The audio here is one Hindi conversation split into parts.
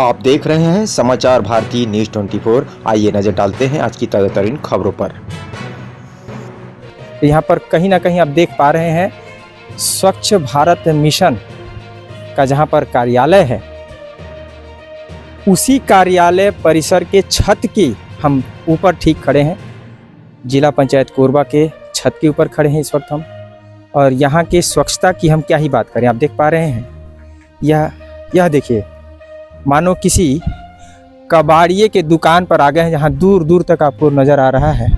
आप देख रहे हैं समाचार भारती न्यूज 24। आइए नजर डालते हैं आज की ताजा तरीन खबरों पर। यहाँ पर कहीं ना कहीं आप देख पा रहे हैं स्वच्छ भारत मिशन का जहाँ पर कार्यालय है, उसी कार्यालय परिसर के छत की हम ऊपर ठीक खड़े हैं। जिला पंचायत कोरबा के छत के ऊपर खड़े हैं इस वक्त हम, और यहाँ के स्वच्छता की हम क्या ही बात करें। आप देख पा रहे हैं यह देखिए, मानो किसी कबाड़िए के दुकान पर आ गए हैं, जहाँ दूर दूर तक आपको नजर आ रहा है।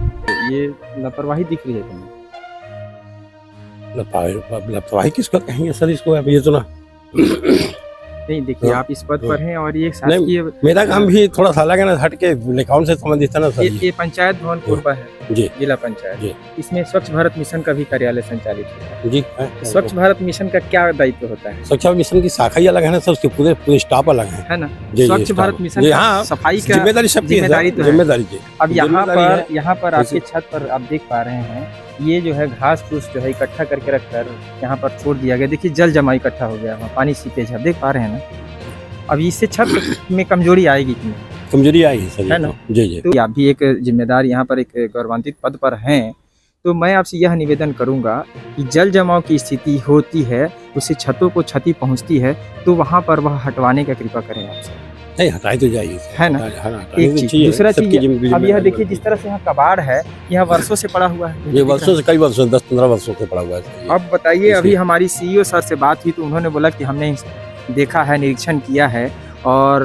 ये लापरवाही दिख रही है तुम्हें? लापरवाही किसको कहेंगे सर इसको? अब ये तो ना नहीं, देखिए आप इस पद पर हैं और ये शासकीय, मेरा काम भी थोड़ा सा अलग है ना, हट के लेखाओं से संबंधित है ना सर। ये पंचायत भवन कोरबा है जी, जिला पंचायत जी। इसमें स्वच्छ भारत मिशन का भी कार्यालय संचालित होता है जी। स्वच्छ भारत मिशन का क्या दायित्व होता है? स्वच्छ भारत मिशन की शाखा ही अलग है ना सर, उसके पूरे स्टाफ अलग है ना। जी, स्वच्छ भारत मिशन हाँ, सफाई का जिम्मेदारी सबकी जिम्मेदारी तो है। जिम्मेदारी जी। अब यहाँ पर आपके छत पर आप देख पा रहे हैं, ये जो है घास फूस जो है इकट्ठा करके रखकर यहाँ पर छोड़ दिया गया। देखिए जल जमा इकट्ठा हो गया, वहाँ पानी सीपेज है, आप देख पा रहे हैं ना। अब इससे छत में कमजोरी आएगी कि नहीं? कमजोरी आएगी सर, है ना जी जी। तो आप भी एक जिम्मेदार यहाँ पर एक गौरवान्वित पद पर हैं, तो मैं आपसे यह निवेदन करूंगा कि जल जमाव की स्थिति होती है, उससे छतों को क्षति पहुंचती है, तो वहाँ पर वह हटवाने का कृपा करें आपसे। नहीं, हटाई तो जाएगी है ना, एक चीज। दूसरा चीज, अब यह देखिए जिस तरह से यहाँ कबाड़ है, यह वर्षों से पड़ा हुआ है। ये वर्षों से, कई वर्षों, 10-15 वर्षों से पड़ा हुआ है। अब बताइए, अभी हमारी CEO सर से बात हुई तो उन्होंने बोला कि हमने देखा है, निरीक्षण किया है, और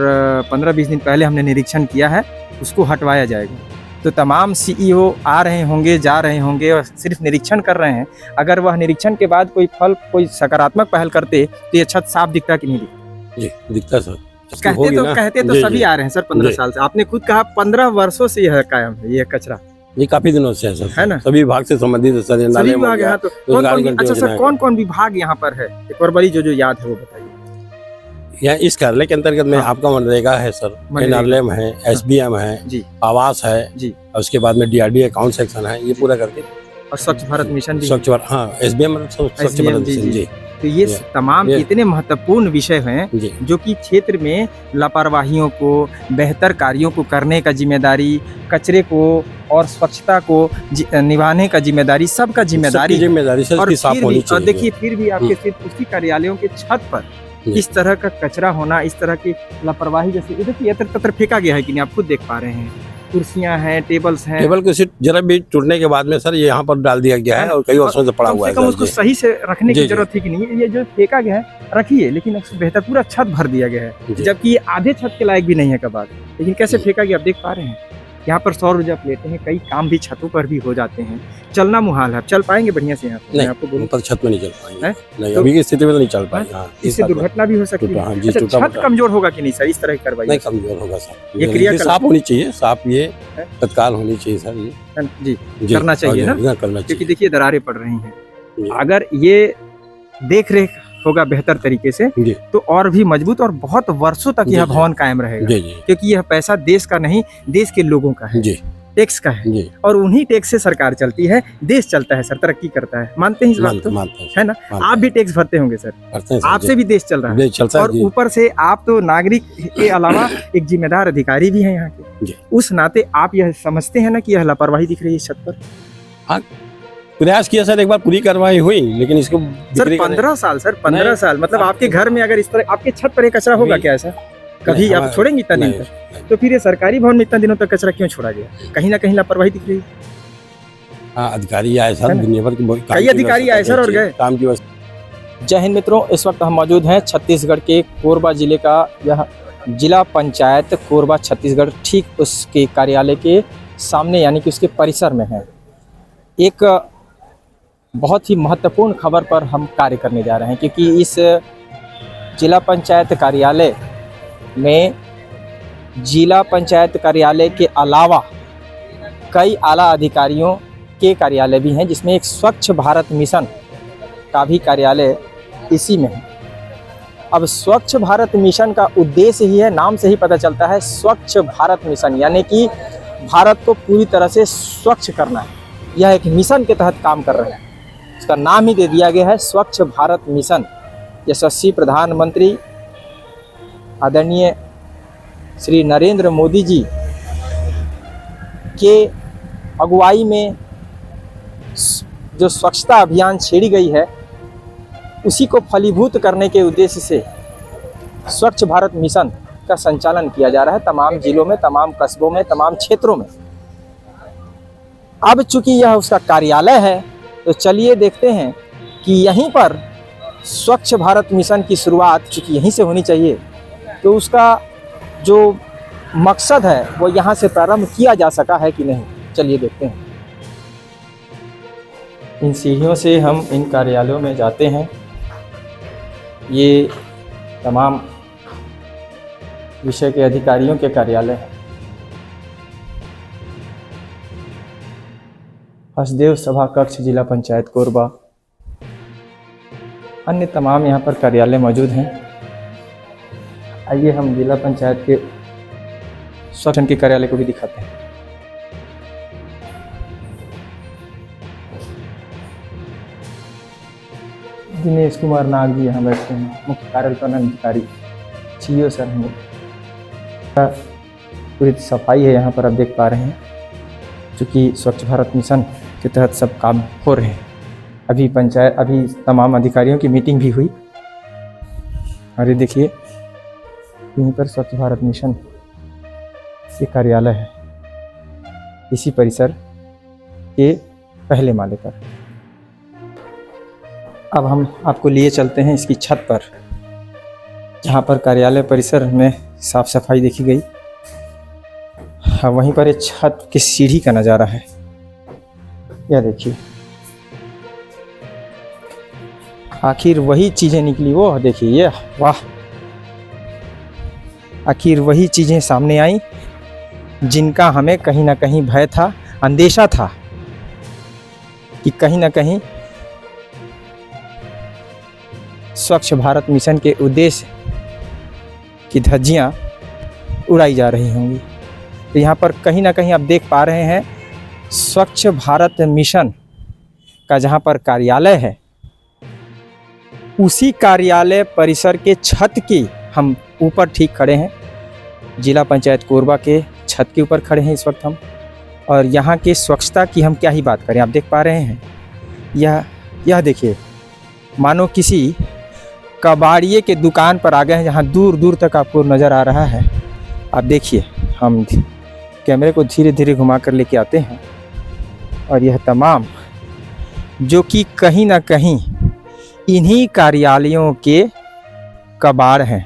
15-20 दिन पहले हमने निरीक्षण किया है, उसको हटवाया जाएगा। तो तमाम CEO आ रहे होंगे, जा रहे होंगे और सिर्फ निरीक्षण कर रहे हैं। अगर वह निरीक्षण के बाद कोई सकारात्मक पहल करते तो ये छत साफ दिखता कि नहीं दिखता? जी, दिखता सर। कहते तो सभी आ रहे हैं सर 15 साल से। आपने खुद कहा 15 वर्षों से यह कायम है, यह कचरा। ये काफी दिनों से है सर, है ना। सभी विभाग से संबंधित है सर। सभी विभाग यहाँ तो अच्छा सर, कौन कौन विभाग यहाँ पर है? एक और बड़ी जो याद है वो बताइए। यहाँ इस कार्यालय के अंतर्गत में आपका मनरेगा है सर, NRLM है, SBM है जी, आवास है जी, और उसके बाद में DRDA अकाउंट सेक्शन है, ये पूरा करके, और स्वच्छ भारत मिशन भी। स्वच्छ भारत, हाँ, SBM स्वच्छ भारत मिशन जी। तो ये तमाम इतने महत्वपूर्ण विषय हैं जो कि क्षेत्र में लापरवाहियों को, बेहतर कार्यों को करने का जिम्मेदारी, कचरे को और स्वच्छता को निभाने का जिम्मेदारी, सबका जिम्मेदारी। और देखिए फिर भी आपके सिर्फ उसी कार्यालयों के छत पर इस तरह का कचरा होना, इस तरह की लापरवाही, जैसे देखिए यत्र तत्र फेंका गया है कि नहीं, आप खुद देख पा रहे हैं। कुर्सियां हैं, टेबल्स हैं, टेबल को सिर्फ जरा भी टूटने के बाद में सर ये यहाँ पर डाल दिया गया है, और कई वर्षों से पड़ा हुआ है। उसको सही से रखने की जरूरत थी कि नहीं? ये जो फेंका गया है रखिए, लेकिन उससे बेहतर पूरा छत भर दिया गया है, जबकि ये आधे छत के लायक भी नहीं है कबाड़। लेकिन कैसे फेंका गया आप देख पा रहे हैं। यहाँ पर सौर ऊर्जा प्लेटें हैं, कई काम भी छतों पर भी हो जाते हैं। चलना मुहाल है, चल पाएंगे बढ़िया से यहाँ? मैं आपको बोलूं, पर छत में नहीं चल पाएंगे, नहीं, अभी की स्थिति में तो नहीं चल पाएंगे। इससे दुर्घटना भी हो सकती है। छत कमजोर होगा कि नहीं सर इस तरह की कार्रवाई? नहीं, कमजोर होगा सर। ये क्रिया साफ होनी चाहिए, साफ ये तत्काल होनी चाहिए सर, ये जी करना चाहिए ना, क्योंकि देखिए दरारें पड़ रही हैं। अगर ये देख रेख होगा बेहतर तरीके से तो और भी मजबूत और बहुत वर्षों तक यह भवन कायम रहेगा, क्योंकि यह पैसा देश का नहीं, देश के लोगों का है, टैक्स का है, और उन्हीं टैक्स से सरकार चलती है, देश चलता है सर, तरक्की करता है। मानते हैं इस बात को? है ना। आप भी टैक्स भरते होंगे सर, आपसे भी देश चल रहा है, और ऊपर से आप तो नागरिक के अलावा एक जिम्मेदार अधिकारी भी हैं यहाँ के। उस नाते आप यह समझते हैं ना कि यह लापरवाही दिख रही है छत पर? हाँ, प्रयास किया सर, एक बार पूरी कार्रवाई हुई, लेकिन इसको सर 15 साल सर, 15 साल मतलब आपके घर में अगर इस तरह आपके छत पर एक कचरा होगा क्या ऐसा? कभी आप छोड़ेंगे इतना दिन तक? तो फिर ये सरकारी भवन में इतना दिनों तक कचरा क्यों छोड़ा गया? कहीं ना कहीं लापरवाही दिख रही है। हाँ, अधिकारी आए सर, दुनिया भर के कई अधिकारी आए सर और गए काम की वजह। जय हिंद मित्रों, इस वक्त हम मौजूद हैं छत्तीसगढ़ के कोरबा जिले का यह जिला पंचायत कोरबा छत्तीसगढ़, ठीक उसके कार्यालय के सामने, यानी कि उसके परिसर में है। एक बहुत ही महत्वपूर्ण खबर पर हम कार्य करने जा रहे हैं, क्योंकि इस जिला पंचायत कार्यालय में जिला पंचायत कार्यालय के अलावा कई आला अधिकारियों के कार्यालय भी हैं, जिसमें एक स्वच्छ भारत मिशन का भी कार्यालय इसी में है। अब स्वच्छ भारत मिशन का उद्देश्य ही है, नाम से ही पता चलता है, स्वच्छ भारत मिशन, यानी कि भारत को पूरी तरह से स्वच्छ करना है। यह एक मिशन के तहत काम कर रहे हैं, इसका नाम ही दे दिया गया है स्वच्छ भारत मिशन। यशस्वी प्रधानमंत्री आदरणीय श्री नरेंद्र मोदी जी के अगुवाई में जो स्वच्छता अभियान छेड़ी गई है, उसी को फलीभूत करने के उद्देश्य से स्वच्छ भारत मिशन का संचालन किया जा रहा है तमाम जिलों में, तमाम कस्बों में, तमाम क्षेत्रों में। अब चूंकि यह उसका कार्यालय है, तो चलिए देखते हैं कि यहीं पर स्वच्छ भारत मिशन की शुरुआत चूंकि यहीं से होनी चाहिए, तो उसका जो मकसद है वो यहाँ से प्रारंभ किया जा सका है कि नहीं, चलिए देखते हैं। इन सीढ़ियों से हम इन कार्यालयों में जाते हैं। ये तमाम विषय के अधिकारियों के कार्यालय हैं। हसदेव सभा कक्ष, जिला पंचायत कोरबा, अन्य तमाम यहाँ पर कार्यालय मौजूद हैं। आइए हम जिला पंचायत के स्वच्छता के कार्यालय को भी दिखाते हैं। दिनेश कुमार नाग जी यहाँ बैठते हैं, मुख्य कार्यपालन अधिकारी सीईओ सर हैं। पूरी सफाई है यहाँ पर, आप देख पा रहे हैं, चूँकि स्वच्छ भारत मिशन के तहत सब काम हो रहे हैं। अभी तमाम अधिकारियों की मीटिंग भी हुई। और ये देखिए, यहीं पर स्वच्छ भारत मिशन के कार्यालय है, इसी परिसर के पहले माले पर। अब हम आपको लिए चलते हैं इसकी छत पर, जहाँ पर कार्यालय परिसर में साफ सफाई देखी गई। हाँ, वहीं पर एक छत की सीढ़ी का नज़ारा है। यह देखिए, आखिर वही चीज़ें निकली, वो देखिए, ये वाह, आखिर वही चीज़ें सामने आई जिनका हमें कहीं ना कहीं भय था, अंदेशा था कि कहीं ना कहीं स्वच्छ भारत मिशन के उद्देश्य की धज्जियां उड़ाई जा रही होंगी। तो यहाँ पर कहीं ना कहीं आप देख पा रहे हैं, स्वच्छ भारत मिशन का जहाँ पर कार्यालय है, उसी कार्यालय परिसर के छत की हम ऊपर ठीक खड़े हैं। जिला पंचायत कोरबा के छत के ऊपर खड़े हैं इस वक्त हम। और यहाँ के स्वच्छता की हम क्या ही बात करें, आप देख पा रहे हैं, यह देखिए, मानो किसी कबाड़िए के दुकान पर आ गए हैं, जहाँ दूर दूर तक आपको नज़र आ रहा है। आप देखिए, हम कैमरे को धीरे धीरे घुमा कर लेके आते हैं, और यह तमाम जो कि कहीं ना कहीं इन्हीं कार्यालयों के कबाड़ हैं,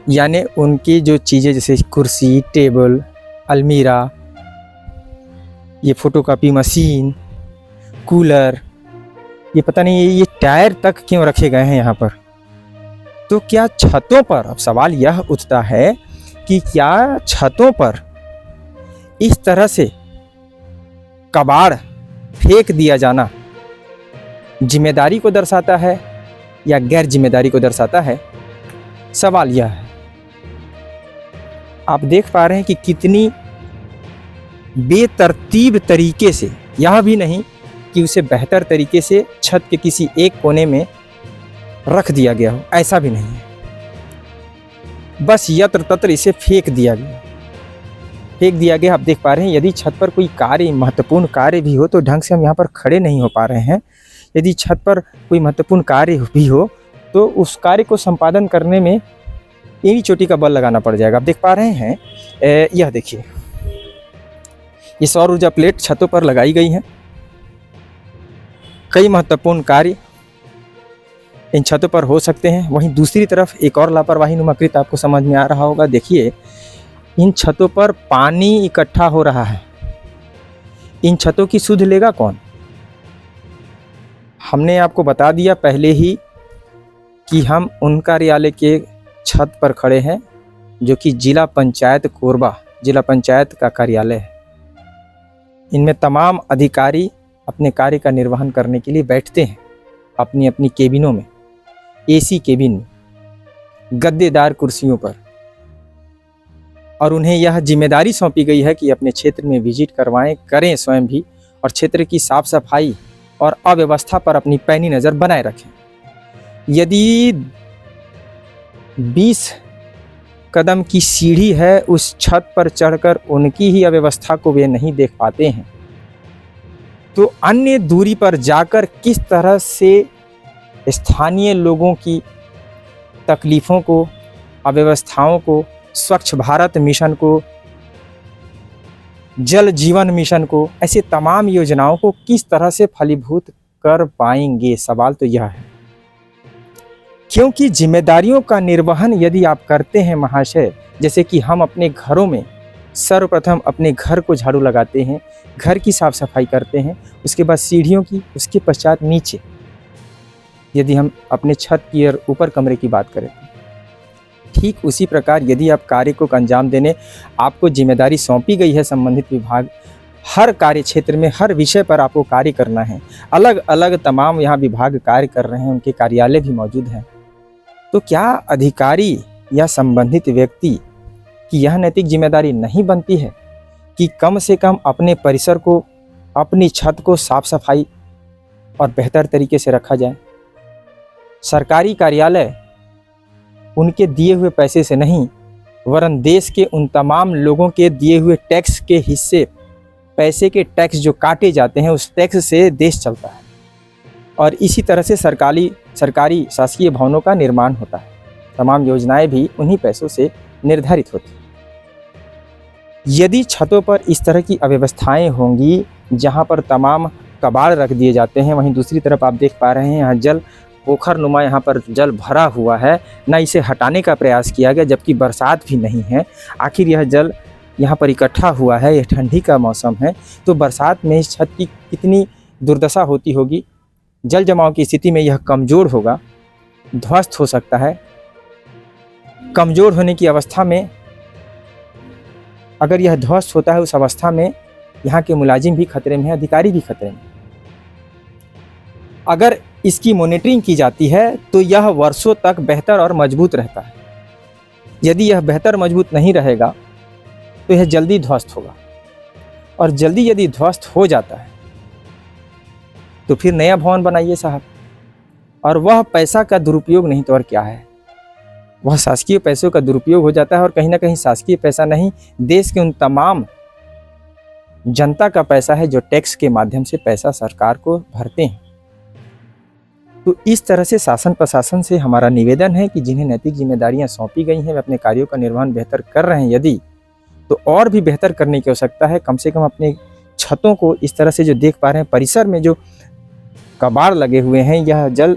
यानी उनकी जो चीज़ें जैसे कुर्सी, टेबल, अलमीरा, ये फोटोकॉपी मशीन, कूलर, ये पता नहीं ये टायर तक क्यों रखे गए हैं यहाँ पर। तो क्या छतों पर, अब सवाल यह उठता है कि क्या छतों पर इस तरह से कबाड़ फेंक दिया जाना जिम्मेदारी को दर्शाता है या गैर जिम्मेदारी को दर्शाता है? सवाल यह है। आप देख पा रहे हैं कि कितनी बेतरतीब तरीके से, यह भी नहीं कि उसे बेहतर तरीके से छत के किसी एक कोने में रख दिया गया हो, ऐसा भी नहीं है। बस यत्र तत्र इसे फेंक दिया गया। आप देख पा रहे हैं, यदि छत पर कोई कार्य, महत्वपूर्ण कार्य भी हो, तो ढंग से हम यहाँ पर खड़े नहीं हो पा रहे हैं। यदि छत पर कोई महत्वपूर्ण कार्य भी हो, तो उस कार्य को संपादन करने में एड़ी चोटी का बल लगाना पड़ जाएगा। आप देख पा रहे हैं, यह देखिए, ये सौर ऊर्जा प्लेट छतों पर लगाई गई है। कई महत्वपूर्ण कार्य इन छतों पर हो सकते हैं। वहीं दूसरी तरफ एक और लापरवाही नुमाकृत आपको समझ में आ रहा होगा। देखिए, इन छतों पर पानी इकट्ठा हो रहा है। इन छतों की सुध लेगा कौन? हमने आपको बता दिया पहले ही कि हम उन कार्यालय के छत पर खड़े हैं जो कि जिला पंचायत कोरबा, जिला पंचायत का कार्यालय है। इनमें तमाम अधिकारी अपने कार्य का निर्वहन करने के लिए बैठते हैं अपनी अपनी केबिनों में, एसी केबिन में, गद्देदार कुर्सियों पर, और उन्हें यह जिम्मेदारी सौंपी गई है कि अपने क्षेत्र में विजिट करें स्वयं भी, और क्षेत्र की साफ सफाई और अव्यवस्था पर अपनी पैनी नज़र बनाए रखें। यदि 20 कदम की सीढ़ी है, उस छत पर चढ़कर उनकी ही अव्यवस्था को वे नहीं देख पाते हैं, तो अन्य दूरी पर जाकर किस तरह से स्थानीय लोगों की तकलीफ़ों को, अव्यवस्थाओं को, स्वच्छ भारत मिशन को, जल जीवन मिशन को, ऐसे तमाम योजनाओं को किस तरह से फलीभूत कर पाएंगे, सवाल तो यह है। क्योंकि जिम्मेदारियों का निर्वहन यदि आप करते हैं महाशय, जैसे कि हम अपने घरों में सर्वप्रथम अपने घर को झाड़ू लगाते हैं, घर की साफ सफाई करते हैं, उसके बाद सीढ़ियों की, उसके पश्चात नीचे, यदि हम अपने छत की और ऊपर कमरे की बात करें, ठीक उसी प्रकार यदि आप कार्य को अंजाम देने आपको जिम्मेदारी सौंपी गई है, संबंधित विभाग, हर कार्य क्षेत्र में हर विषय पर आपको कार्य करना है, अलग अलग तमाम यहाँ विभाग कार्य कर रहे हैं, उनके कार्यालय भी मौजूद हैं, तो क्या अधिकारी या संबंधित व्यक्ति की यह नैतिक जिम्मेदारी नहीं बनती है कि कम से कम अपने परिसर को, अपनी छत को साफ सफाई और बेहतर तरीके से रखा जाए? सरकारी कार्यालय उनके दिए हुए पैसे से नहीं, वरन देश के उन तमाम लोगों के दिए हुए टैक्स के हिस्से, पैसे के टैक्स जो काटे जाते हैं, उस टैक्स से देश चलता है, और इसी तरह से सरकारी शासकीय भवनों का निर्माण होता है। तमाम योजनाएं भी उन्हीं पैसों से निर्धारित होती हैं। यदि छतों पर इस तरह की अव्यवस्थाएं होंगी, जहां पर तमाम कबाड़ रख दिए जाते हैं, वहीं दूसरी तरफ आप देख पा रहे हैं यहाँ जल पोखर नुमा यहाँ पर जल भरा हुआ है, ना इसे हटाने का प्रयास किया गया, जबकि बरसात भी नहीं है। आखिर यह जल यहाँ पर इकट्ठा हुआ है, यह ठंडी का मौसम है, तो बरसात में इस छत की कितनी दुर्दशा होती होगी। जल जमाव की स्थिति में यह कमज़ोर होगा, ध्वस्त हो सकता है। कमज़ोर होने की अवस्था में अगर यह ध्वस्त होता है, उस अवस्था में यहाँ के मुलाजिम भी खतरे में है, अधिकारी भी खतरे में। अगर इसकी मॉनिटरिंग की जाती है तो यह वर्षों तक बेहतर और मजबूत रहता है। यदि यह बेहतर मजबूत नहीं रहेगा तो यह जल्दी ध्वस्त होगा, और जल्दी यदि ध्वस्त हो जाता है तो फिर नया भवन बनाइए साहब, और वह पैसा का दुरुपयोग नहीं तो और क्या है, वह शासकीय पैसों का दुरुपयोग हो जाता है। और कहीं ना कहीं शासकीय पैसा नहीं, देश के उन तमाम जनता का पैसा है जो टैक्स के माध्यम से पैसा सरकार को भरते हैं। तो इस तरह से शासन प्रशासन से हमारा निवेदन है कि जिन्हें नैतिक जिम्मेदारियां सौंपी गई हैं, वे अपने कार्यों का निर्वहन बेहतर कर रहे हैं, यदि तो और भी बेहतर करने की आवश्यकता है। कम से कम अपने छतों को इस तरह से जो देख पा रहे हैं, परिसर में जो कबाड़ लगे हुए हैं, यह जल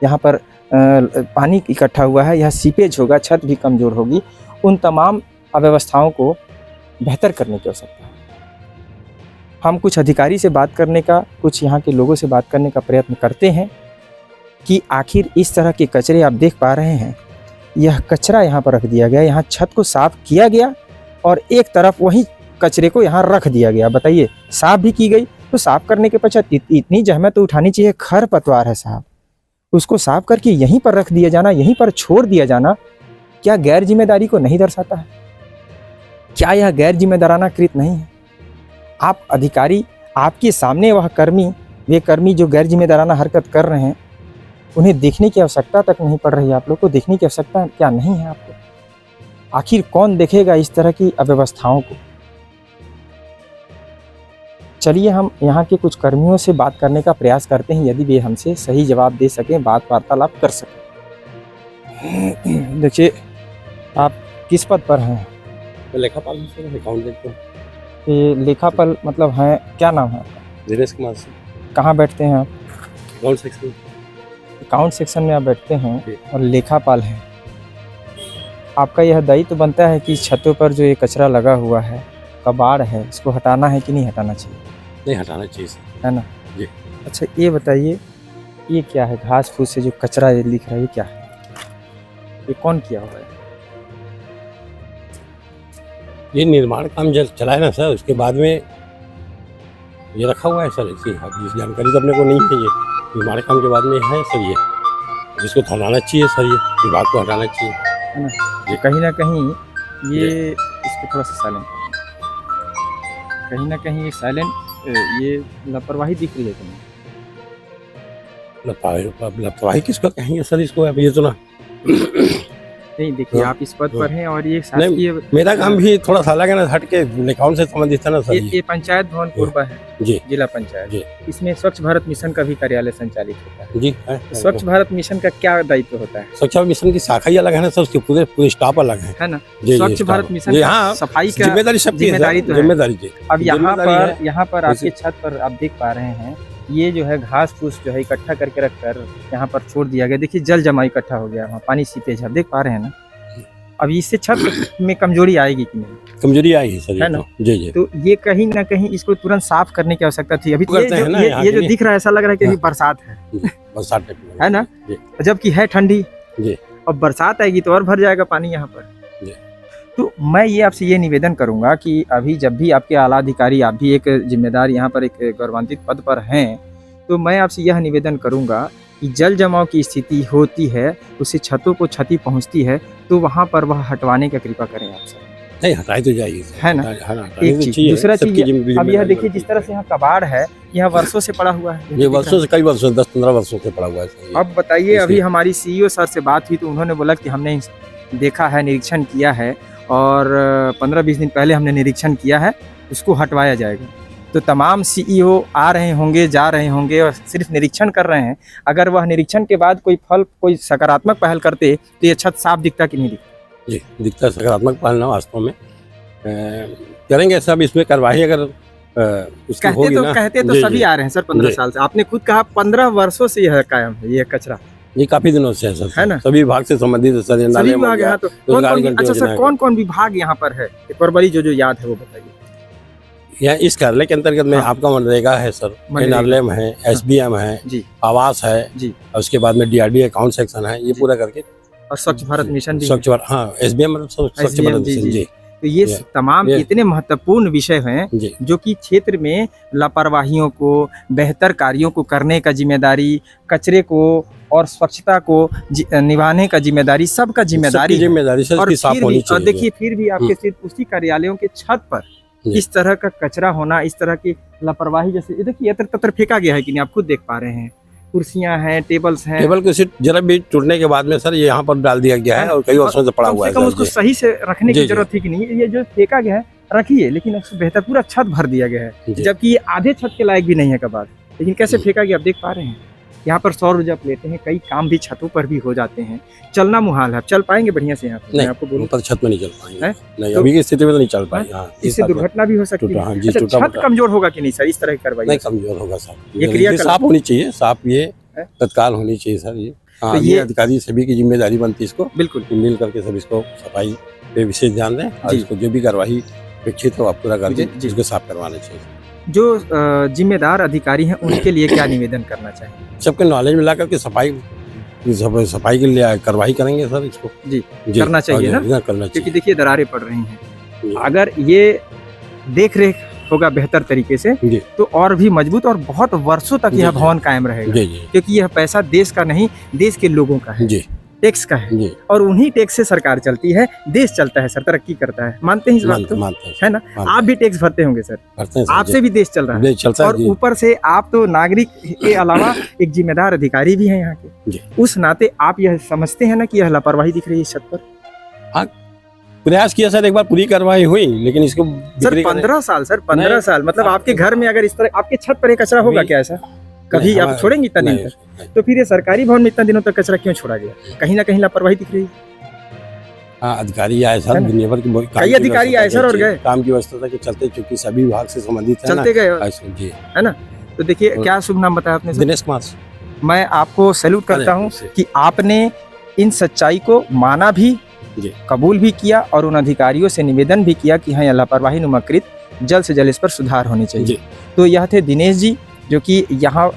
यहाँ पर पानी इकट्ठा हुआ है, यह सीपेज होगा, छत भी कमज़ोर होगी, उन तमाम अव्यवस्थाओं को बेहतर करने की आवश्यकता है। हम कुछ अधिकारी से बात करने का, कुछ यहाँ के लोगों से बात करने का प्रयत्न करते हैं कि आखिर इस तरह के कचरे आप देख पा रहे हैं, यह कचरा यहाँ पर रख दिया गया, यहाँ छत को साफ किया गया और एक तरफ वही कचरे को यहाँ रख दिया गया। बताइए, साफ भी की गई तो साफ करने के पश्चात इतनी जहमत तो उठानी चाहिए। खरपतवार है साहब, उसको साफ करके यहीं पर रख दिया जाना, यहीं पर छोड़ दिया जाना, क्या गैर जिम्मेदारी को नहीं दर्शाता है? क्या यह गैर जिम्मेदाराना कृत नहीं है? आप अधिकारी, आपके सामने वह कर्मी, वे कर्मी जो गैर जिम्मेदाराना हरकत कर रहे हैं, उन्हें देखने की आवश्यकता तक नहीं पड़ रही है। आप लोग को देखने की आवश्यकता क्या नहीं है आपको? आखिर कौन देखेगा इस तरह की अव्यवस्थाओं को? चलिए हम यहाँ के कुछ कर्मियों से बात करने का प्रयास करते हैं, यदि वे हमसे सही जवाब दे सकें, बात वार्तालाप कर सकें। देखिए, आप किस पद पर हैं? लेखापाल अकाउंटेंट। ये लेखापाल मतलब हैं, क्या नाम है आपका? दिनेश कुमार सिंह। कहाँ बैठते हैं आप? Account section. अकाउंट सेक्शन में आप बैठते हैं और लेखापाल हैं। आपका यह दायित्व बनता है कि छतों पर जो ये कचरा लगा हुआ है, कबाड़ है, इसको हटाना है कि नहीं हटाना चाहिए? नहीं हटाना चाहिए, है ना जी। अच्छा, ये बताइए, ये क्या है? घास फूस से जो कचरा ये लिख रहा है, ये क्या है? ये कौन किया हुआ है? ये निर्माण काम जल चला है ना सर, उसके बाद में ये रखा हुआ है सर। इसकी जानकारी तो अपने को नहीं है। ये निर्माण काम के बाद में है सर, ये जिसको हटाना चाहिए सर, ये विभाग को हटाना चाहिए, है ना? ये कहीं ना कहीं ये इसको थोड़ा सा साइलेंट, कहीं ना कहीं ये साइलेंट, ये लापरवाही दिख रही है तुम्हें। लापरवाही किसको कहेंगे सर इसको? अब ये तो ना नहीं देखिए हाँ, आप इस पद हाँ। पर हैं और ये शासकीय मेरा काम भी थोड़ा सा अलग है ना, हट के निकायों से संबंधित है ना सर। ये पंचायत भवन कोरबा है, जी जिला पंचायत। जी इसमें स्वच्छ भारत मिशन का भी कार्यालय संचालित होता है। जी है। स्वच्छ भारत मिशन का क्या दायित्व होता है? स्वच्छ भारत मिशन की शाखा ही अलग है ना सर, उसके पूरे स्टाफ अलग है ना जी। स्वच्छ जी, भारत स्टाफ। मिशन जी, का हाँ, सफाई का जिम्मेदारी सबकी है सर, जिम्मेदारी तो है। जिम्मेदारी जी। अब जिम्मेदारी यहाँ पर आपके वैसे- छत पर आप देख पा रहे हैं, ये जो है घास फूस जो है इकट्ठा करके रखकर यहाँ पर छोड़ दिया गया। देखिए जल जमा इकट्ठा हो गया, वहाँ पानी सीपेज आप देख पा रहे हैं ना। अब इससे छत में कमजोरी आएगी कि नहीं? कमजोरी आई है सर, है ना? जी जी। तो ये कहीं ना कहीं इसको तुरंत साफ करने की आवश्यकता थी। अभी तो करते हैं ना यहाँ ये के जो लिए। दिख रहा है ऐसा लग रहा है कि अभी हाँ। बरसात है, बरसात टाइप है ना? जी जबकि है ठंडी। जी। अब बरसात आएगी तो और भर जाएगा पानी यहाँ पर। जी। तो मैं ये आपसे ये निवेदन करूंगा कि अभी जब भी आपके आला अधिकारी, आप भी एक जिम्मेदार यहाँ पर एक गौरवान्वित पद पर हैं, तो मैं आपसे यह निवेदन करूंगा कि जल जमाव की स्थिति होती है, उससे छतों को क्षति पहुंचती है, तो वहाँ पर वह हटवाने का कृपा करें आप सब। नहीं, हटाई तो जाएगी सर। है ना? हटाई एक तो चीज, चाहिए, दूसरा सबकी चीज, जिम्मेदारी अब यह बनती देखिए जिस तरह से यहाँ कबाड़ है, यह वर्षों से पड़ा हुआ है। ये वर्षों से, कई वर्षों, 10-15 वर्षों से पड़ा हुआ है सर ये। अब बताइए, अभी इसलिए- हमारी सीईओ सर से बात हुई तो उन्होंने बोला कि हमने देखा है, निरीक्षण किया है और 15-20 दिन पहले हमने निरीक्षण किया है, उसको हटवाया जाएगा। तो तमाम सीईओ आ रहे होंगे, जा रहे होंगे और सिर्फ निरीक्षण कर रहे हैं। अगर वह निरीक्षण के बाद कोई सकारात्मक पहल करते तो ये छत साफ दिखता कि नहीं दिखता? जी, दिखता है सकारात्मक पालना वास्तव में। करेंगे सब इसमें कार्रवाई, अगर उसकी होगी ना। कहते तो जी, सभी जी। आ रहे हैं सर 15 जी। साल से। आपने खुद कहा 15 वर्षों से यह कायम है, ये कचरा ये काफी दिनों से है सर, है ना? सभी विभाग से संबंधित है सर, ये सभी नाले विभाग यहाँ तो रोजगार गारंटी अच्छा योजना सर, है। कौन कौन विभाग यहाँ पर है? एक बार बड़ी जो याद है वो बताइए। यहाँ इस कार्यालय के अंतर्गत में हाँ। आपका मनरेगा है सर, मनरेगा। एनआरएलएम है, एसबीएम है, जी आवास है जी। और उसके बाद में डीआरडी अकाउंट सेक्शन है, ये जी। पूरा करके और स्वच्छ भारत मिशन भी है। स्वच्छ भारत, हाँ एसबीएम मतलब स्वच्छ SBM, भारत जी, मिशन जी। जी तो ये ये- तमाम ये- इतने महत्वपूर्ण विषय हैं जी जो कि क्षेत्र में लापरवाहियों को, बेहतर कार्यों को करने का जिम्मेदारी, कचरे को और स्वच्छता को निभाने का जिम्मेदारी, सबका जिम्मेदारी सबकी है। जिम्मेदारी सर, और इसकी साफ फिर होनी भी, और चाहिए। देखिए फिर भी आपके सिर्फ उसी कार्यालयों के छत पर जी। इस तरह का कचरा होना, इस तरह की लापरवाही, जैसे ये देखिए यत्र तत्र फेंका गया है कि नहीं, आप खुद देख पा रहे हैं। कुर्सियां हैं, टेबल्स हैं, टेबल की सीट जरा भी टूटने के बाद में सर ये यहाँ पर डाल दिया गया है और कई वर्षों से पड़ा कम हुआ से है कम सर उसको जी। सही से रखने जी, की जी। जरूरत थी कि नहीं। ये जो फेंका गया है रखिए, लेकिन उससे बेहतर पूरा छत भर दिया गया है, जी। जबकि ये आधे छत के लायक भी नहीं है कबाड़। लेकिन कैसे जी। फेंका गया आप देख पा रहे हैं। यहाँ पर सौर ऊर्जा प्लेटें हैं, कई काम भी छतों पर भी हो जाते हैं। चलना मुहाल है, आप चल पाएंगे बढ़िया से यहाँ पर? मैं नहीं, आपको बोलूं ऊपर छत में नहीं चल पाएंगे, हैं? नहीं तो- अभी की स्थिति में तो नहीं चल पाएंगे। हाँ, इस इससे बात में- दुर्घटना भी हो सकती टूटा, है। हाँ जी, अच्छा, टूटा छत फूटा। कमजोर होगा कि नहीं सर इस तरह की कार्रवाई? नहीं कमजोर होगा सर, ये क्रियाकलाप- साफ होनी चाहिए, साफ ये है? तत्काल होनी चाहिए सर ये। हाँ, तो ये ये- अधिकारी सभी की जिम्मेदारी बनती है इसको, बिल्कुल। कि मिल करके सब इसको सफाई पे विशेष ध्यान दें और जी। इसको जो भी कार्रवाई अपेक्षित हो आप पूरा करके जी, जी। इसको साफ करवाना चाहिए। जो जिम्मेदार अधिकारी हैं उनके लिए क्या निवेदन करना चाहिए? सबके नॉलेज में ला करके सफाई के लिए कार्रवाई करेंगे सर इसको। जी, करना चाहिए ना? करना क्योंकि चाहिए। देखिए दरारें पड़ रही हैं, जी। अगर ये देख रेख होगा बेहतर तरीके से जी तो और भी मजबूत और बहुत वर्षों तक जी, यह जी। भवन कायम रहेगा। जी जी क्योंकि यह पैसा देश का नहीं, देश के लोगों का है, जी टैक्स का है, जी और उन्हीं टैक्स से सरकार चलती है, देश चलता है सर, तरक्की करता है। मानते हैं इस बात को? मानते हैं है ना? मानते आप भी टैक्स भरते होंगे सर, करते हैं सर, आपसे भी देश चल रहा है, जी, चलता है और जी। ऊपर से आप तो नागरिक के अलावा एक जिम्मेदार अधिकारी भी हैं यहाँ जी। के। उस नाते आप यह समझते हैं ना कि यह लापरवाही दिख रही है इस छत पर? प्रयास किया सर, एक बार पूरी कार्रवाई हुई, लेकिन इसको सर बिक्री करने- 15 साल, सर 15 नहीं, साल, मतलब आप- आपके घर में अगर इस तरह आपके छत पर एक कचरा होगा नहीं, क्या ऐसा? कभी नहीं, आप हमारा- छोड़ेंगे इतना दिन नहीं, तक? नहीं। तो फिर ये सरकारी भवन में इतना दिनों तक कचरा क्यों छोड़ा गया? कहीं ना कहीं लापरवाही दिख रही है। हाँ, अधिकारी आए सर, है ना? दुनिया भर की काम कई की अधिकारी व्यवस्था आए सर और के- गए। काम की व्यवस्था के चलते, चूंकि सभी विभाग से संबंधित है ना, चलते गए और- ऐसे- जी है ना? तो देखिए और- क्या शुभ नाम बताया आपने सर? दिनेश कुमार। मैं आपको सैल्यूट करता हूँ कि आपने इन सच्चाई को माना भी, जी। कबूल भी किया और उन अधिकारियों से निवेदन भी किया कि हाँ यह लापरवाही नुमाकृत जल्द से जल्द इस पर सुधार होनी चाहिए। जी। तो यह थे दिनेश जी, जो कि यहाँ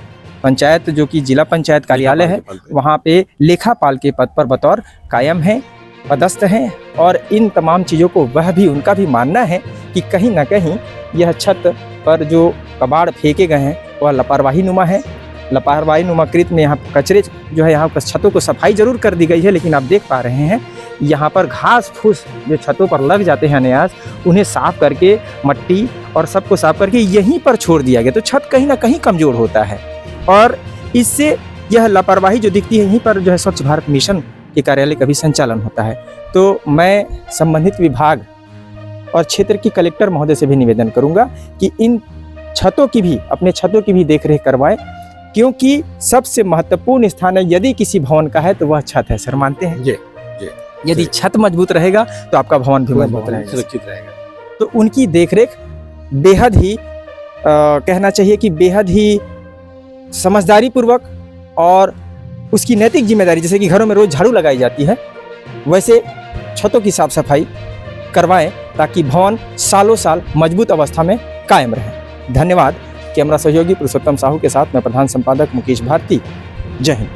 पंचायत, जो कि जिला पंचायत कार्यालय है, वहाँ पे लेखापाल के पद पर बतौर कायम है, पदस्थ हैं। और इन तमाम चीज़ों को वह भी, उनका भी मानना है कि कहीं ना कहीं यह छत पर जो कबाड़ फेंके गए हैं वह लापरवाही नुमा है। लापरवाही नुमाकृत में यहाँ कचरे जो है, यहाँ छतों को सफाई जरूर कर दी गई है, लेकिन आप देख पा रहे हैं यहाँ पर घास फूस जो छतों पर लग जाते हैं अनायास, उन्हें साफ करके मट्टी और सबको साफ करके यहीं पर छोड़ दिया गया। तो छत कहीं ना कहीं कमज़ोर होता है और इससे यह लापरवाही जो दिखती है, यहीं पर जो है स्वच्छ भारत मिशन के कार्यालय का भी संचालन होता है। तो मैं संबंधित विभाग और क्षेत्र की कलेक्टर महोदय से भी निवेदन करूंगा कि इन छतों की भी, अपने छतों की भी देखरेख करवाएं, क्योंकि सबसे महत्वपूर्ण स्थान है यदि किसी भवन का है तो वह छत है। सर मानते हैं? जी यदि छत मजबूत रहेगा तो आपका भवन भी मजबूत रहेगा, सुरक्षित रहेगा। तो उनकी देखरेख बेहद ही कहना चाहिए कि बेहद ही समझदारी पूर्वक और उसकी नैतिक जिम्मेदारी, जैसे कि घरों में रोज झाड़ू लगाई जाती है वैसे छतों की साफ सफाई करवाएं ताकि भवन सालों साल मजबूत अवस्था में कायम रहे। धन्यवाद। कैमरा सहयोगी पुरुषोत्तम साहू के साथ मैं प्रधान संपादक मुकेश भारती। जय हिंद।